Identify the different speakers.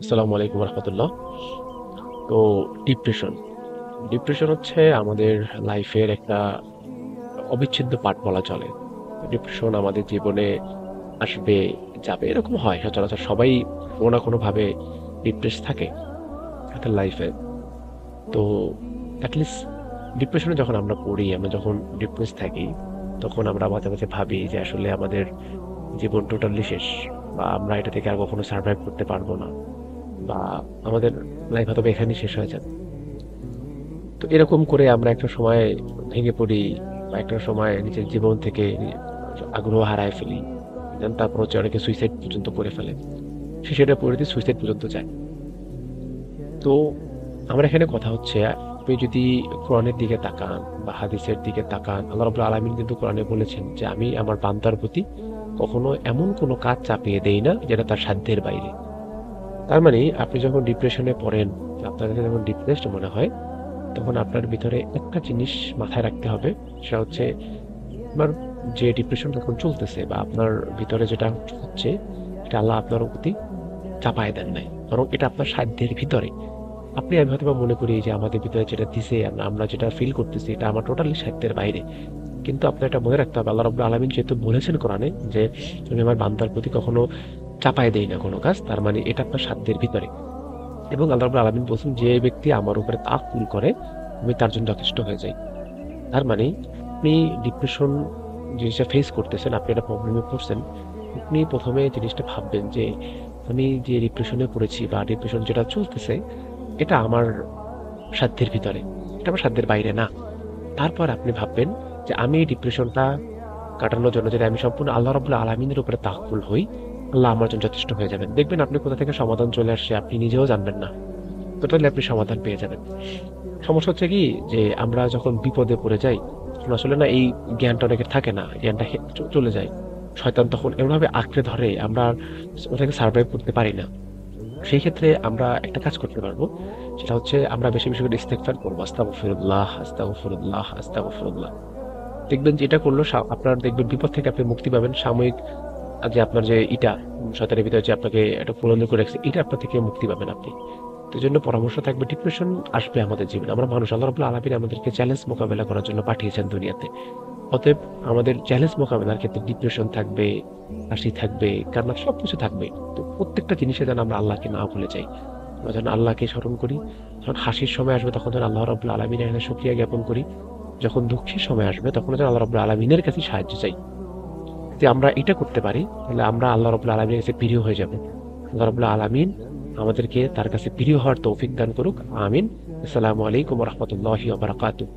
Speaker 1: আসসালামু আলাইকুম রহমতুল্লাহ। তো ডিপ্রেশন ডিপ্রেশন হচ্ছে আমাদের লাইফের একটা অবিচ্ছেদ্য পার্ট বলা চলে। ডিপ্রেশন আমাদের জীবনে আসবে, যাবে, এরকম হয় সচরাচর। সবাই কোনো না কোনো ভাবে ডিপ্রেস থাকে তাদের লাইফে। তো অ্যাটলিস্ট ডিপ্রেশনে যখন আমরা পড়ি, আমরা যখন ডিপ্রেস থাকি, তখন আমরা মাঝে মাঝে ভাবি যে আসলে আমাদের জীবন টোটালি শেষ, বা আমরা এটা থেকে আর কখনো সার্ভাইভ করতে পারবো না, বা আমাদের লাইফ হয়তো বা এখানেই শেষ হয়ে যাবে। তো এরকম করে আমরা একটা সময় ভেঙে পড়ি, বা একটা সময় নিজের জীবন থেকে আগ্রহ হারায় ফেলি। দেন তারপর হচ্ছে অনেকে সুইসাইড পর্যন্ত করে ফেলে, সে সেটা পরিণতি সুইসাইড পর্যন্ত যায়। তো আমার এখানে কথা হচ্ছে, আপনি যদি কোরআনের দিকে তাকান বা হাদিসের দিকে তাকান, আল্লাহ রাব্বুল আলামিন কিন্তু কোরআনে বলেছেন যে আমি আমার বান্দার প্রতি কখনো এমন কোনো কাজ চাপিয়ে দেই না যেটা তার সাধ্যের বাইরে। তার মানে আপনি যখন ডিপ্রেশনে পড়েন, আপনার কাছে যখন ডিপ্রেসড মনে হয়, তখন আপনার ভিতরে একটা জিনিস মাথায় রাখতে হবে। সেটা হচ্ছে, আপনার যে ডিপ্রেশন এখন চলতেছে বা আপনার ভিতরে যেটা হচ্ছে, এটা আল্লাহ আপনার প্রতি চাপায় দেন নাই, বরং এটা আপনার সাধ্যের ভিতরে। আমি হয়তো বা মনে করি যে আমাদের ভিতরে যেটা দিছে, আমরা যেটা ফিল করতেছি, এটা আমার টোটালি সাধ্যের বাইরে। কিন্তু আপনার এটা মনে রাখতে হবে, আল্লাহ রাব্বুল আলামিন যেহেতু বলেছেন কোরআনে যে আমি আমার বান্দার প্রতি কখনো চাপায় দেই না কোনো কাজ, তার মানে এটা আপনার সাধ্যের ভিতরে। এবং আল্লাহ রাব্বুল আলামিন বলছেন, যে ব্যক্তি আমার উপরে তাওয়াক্কুল করে আমি তার জন্য যথেষ্ট হয়ে যাই। তার মানে আপনি ডিপ্রেশন জিনিসটা ফেস করতেছেন, আপনি একটা প্রবলেমে পড়ছেন, আপনি প্রথমে জিনিসটা ভাববেন যে আমি যে ডিপ্রেশনে পড়েছি বা ডিপ্রেশন যেটা চলতেছে, এটা আমার সাধ্যের ভিতরে, এটা আমার সাধ্যের বাইরে না। তারপর আপনি ভাববেন যে আমি এই ডিপ্রেশনটা কাটানোর জন্য যদি আমি সম্পূর্ণ আল্লাহ রাব্বুল আলামিনের উপরে তাওয়াক্কুল হই, আল্লাহ আমার জন্য যথেষ্ট হয়ে যাবেন। দেখবেন আপনি কোথা থেকে সমাধান চলে আসছে আপনি নিজেও জানবেন না, টোটালি আপনি সমাধান পেয়ে যাবেন। সমস্যা হচ্ছে কি, যে আমরা যখন বিপদে পড়ে যাই, তখন আসলে না এই জ্ঞানটা অনেকের থাকে না, জ্ঞানটা চলে যায়। শয়তান তখন এমনভাবে আঁকড়ে ধরে, আমরা আর ওটাকে সার্ভাইভ করতে পারি না। সেই ক্ষেত্রে আমরা একটা কাজ করতে পারবো, সেটা হচ্ছে আমরা বেশি বেশি করে ইস্তেগফার করবো, আস্তাগফিরুল্লাহ আস্তাগফিরুল্লাহ আস্তাগফিরুল্লাহ। দেখবেন যে এটা করলে আপনার দেখবেন বিপদ থেকে আপনি মুক্তি পাবেন সাময়িক। যে আপনার যে ইটা, শয়তানের ভিতরে যে আপনাকে একটা প্রলম্ব করে রাখছে, এটা আপনার থেকে মুক্তি পাবেন আপনি। তো এই জন্য পরামর্শ থাকবে, ডিপ্রেশন আসবে আমাদের জীবনে, আমরা মানুষ, আল্লাহ রাব্বুল আলামিন আমাদেরকে চ্যালেঞ্জ মোকাবেলা করার জন্য পাঠিয়েছেন দুনিয়াতে। অতএব আমাদের চ্যালেঞ্জ মোকাবেলার ক্ষেত্রে ডিপ্রেশন থাকবে, হাসি থাকবে, কান্না, সবকিছু থাকবে। তো প্রত্যেকটা জিনিসে যেন আমরা আল্লাহকে না ভুলে যাই, আমরা যেন আল্লাহকে স্মরণ করি। যখন হাসির সময় আসবে তখন যেন আল্লাহ রাব্বুল আলামিনের এখানে শুকরিয়া জ্ঞাপন করি। যখন দুঃখের সময় আসবে তখন যেন আল্লাহ রাব্বুল আলামিনের কাছে সাহায্য চাই। যদি আমরা এটা করতে পারি, তাহলে আমরা আল্লাহ রাব্বুল আলামিনের কাছে প্রিয় হয়ে যাব। আল্লাহ রাব্বুল আলামিন আমাদেরকে তার কাছে প্রিয় হওয়ার তৌফিক দান করুক। আমিন। আসসালামু আলাইকুম ওয়া রাহমাতুল্লাহি ওয়া বারাকাতুহু।